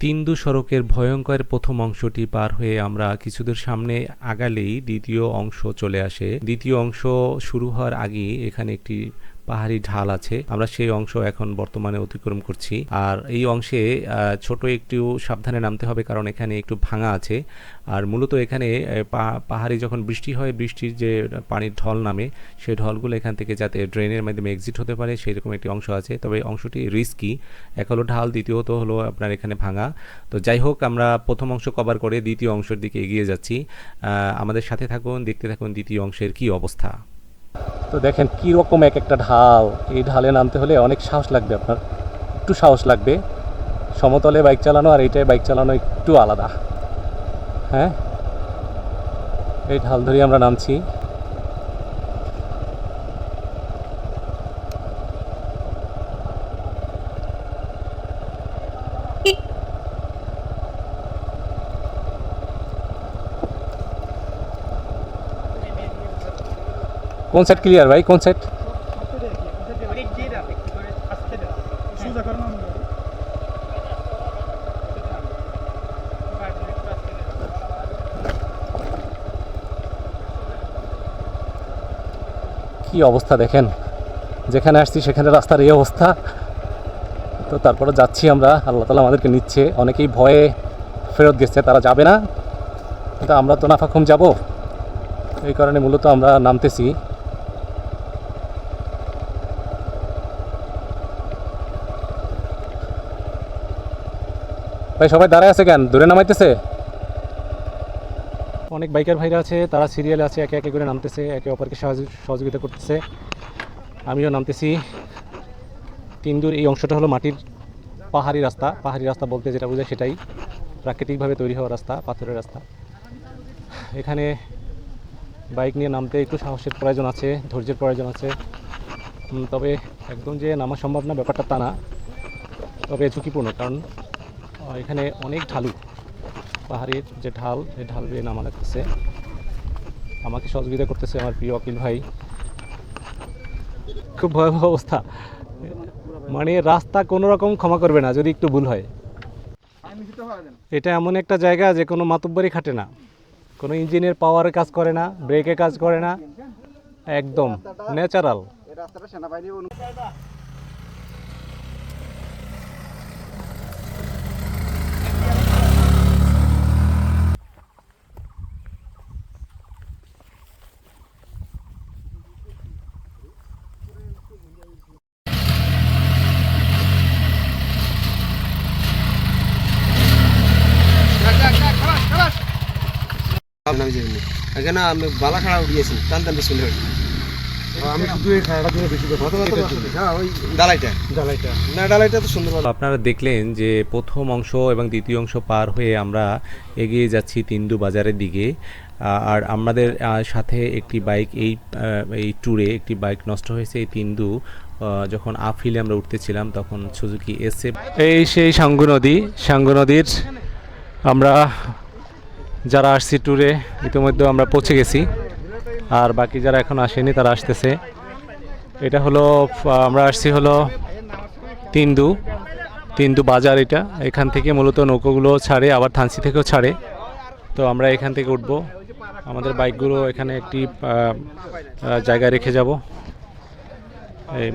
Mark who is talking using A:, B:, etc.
A: তিন্দু সড়কের ভয়ঙ্কর প্রথম অংশটি পার হয়ে আমরা কিছুদূর সামনে আগালেই দ্বিতীয় অংশ চলে আসে। দ্বিতীয় অংশ শুরু হওয়ার আগেই এখানে একটি পাহাড়ি ঢাল আছে, আমরা সেই অংশ এখন বর্তমানে অতিক্রম করছি। আর এই অংশে ছোট একটু সাবধানে নামতে হবে, কারণ এখানে একটু ভাঙা আছে। আর মূলত এখানে পাহাড়ি যখন বৃষ্টি হয়, বৃষ্টির যে পানির ঢল নামে, সেই ঢলগুলো এখান থেকে যাতে ড্রেনের মাধ্যমে এক্সিট হতে পারে সেরকম একটি অংশ আছে। তবে অংশটি রিস্কি, এক হলো ঢাল, দ্বিতীয়ত হলো আপনার এখানে ভাঙা। তো যাই হোক, আমরা প্রথম অংশ কভার করে দ্বিতীয় অংশের দিকে এগিয়ে যাচ্ছি। আমাদের সাথে থাকুন, দেখতে থাকুন দ্বিতীয় অংশের কি অবস্থা। তো দেখেন কি রকম এক একটা ঢাল। এই ঢালে নামতে হলে অনেক সাহস লাগবে, আপনার একটু সাহস লাগবে। সমতলে বাইক চালানো আর এইটায় বাইক চালানো একটু আলাদা। হ্যাঁ, এই ঢাল ধরে আমরা নামছি। কোন সাইড ক্লিয়ার ভাই, কোন সাইড? কি অবস্থা দেখেন, যেখানে আসছি সেখানে রাস্তার এই অবস্থা। তো তারপরে যাচ্ছি আমরা, আল্লাহ তাআলা আমাদেরকে নিচ্ছে। অনেকেই ভয়ে ফেরত গেছে, তারা যাবে না, কিন্তু আমরা তো নাফাখুম যাব, এই কারণে মূলত আমরা নামতেছি। ভাই সবাই দাঁড়ায় আছে কেন, দূরে নামাইতেছে? অনেক বাইকার ভাইরা আছে, তারা সিরিয়ালে আছে, একে একে করে নামতেছে, একে অপরকে সহযোগিতা করতেছে। আমিও নামতেছি। তিন্দুর এই অংশটা হলো মাটির পাহাড়ি রাস্তা। পাহাড়ি রাস্তা বলতে যেটা বোঝায় সেটাই, প্রাকৃতিকভাবে তৈরি হওয়া রাস্তা, পাথরের রাস্তা। এখানে বাইক নিয়ে নামতে একটু সাহসের প্রয়োজন আছে, ধৈর্যের প্রয়োজন আছে। তবে একদম যে নামা সম্ভব না ব্যাপারটা তা না, তবে ঝুঁকিপূর্ণ, কারণ এখানে অনেক ঢালু। পাহাড়ের যে ঢাল, এই ঢাল বেয়ে নামা লাগতেছে। আমাকে সহযোগিতা করতেছে আমার প্রিয় অকিল ভাই। খুব ভয়াবহ অবস্থা, মানে রাস্তা কোনো রকম ক্ষমা করবে না যদি একটু ভুল হয়। এটা এমন একটা জায়গা যে কোনো মাতব্বরি খাটে না, কোনো ইঞ্জিনের পাওয়ারে কাজ করে না, ব্রেকে কাজ করে না, একদম ন্যাচারাল।
B: এখানে আমি বালা খাড়া উঠিয়েছি, টান টান শুনে আমি শুধু এই খাড়াটা দিয়ে বেশি কথা হ্যাঁ, ওই ডালাইটা না, ডালাইটা তো সুন্দর।
A: আপনারা দেখলেন যে প্রথম অংশ এবং দ্বিতীয় অংশ পার হয়ে আমরা এগিয়ে যাচ্ছি তিন্দু বাজারের দিকে। আর আমাদের সাথে একটি বাইক, এই ট্যুরে একটি বাইক নষ্ট হয়েছে। এই তিন্দু যখন আপ হিলে আমরা উঠতেছিলাম তখন সুজুকি এসএফ। এই সেই সাঙ্গু নদীর আমরা যারা আসছি ট্যুরে ইতিমধ্যে আমরা পৌঁছে গেছি, আর বাকি যারা এখন আসেনি তারা আসতেছে। এটা হলো আমরা আসছি হলো তিন্দু বাজার। এখান থেকে মূলত নৌকোগুলো ছাড়ে, আবার থানসি থেকেও ছাড়ে। তো আমরা এখান থেকে উঠব, আমাদের বাইকগুলো এখানে একটি জায়গায় রেখে যাব। এই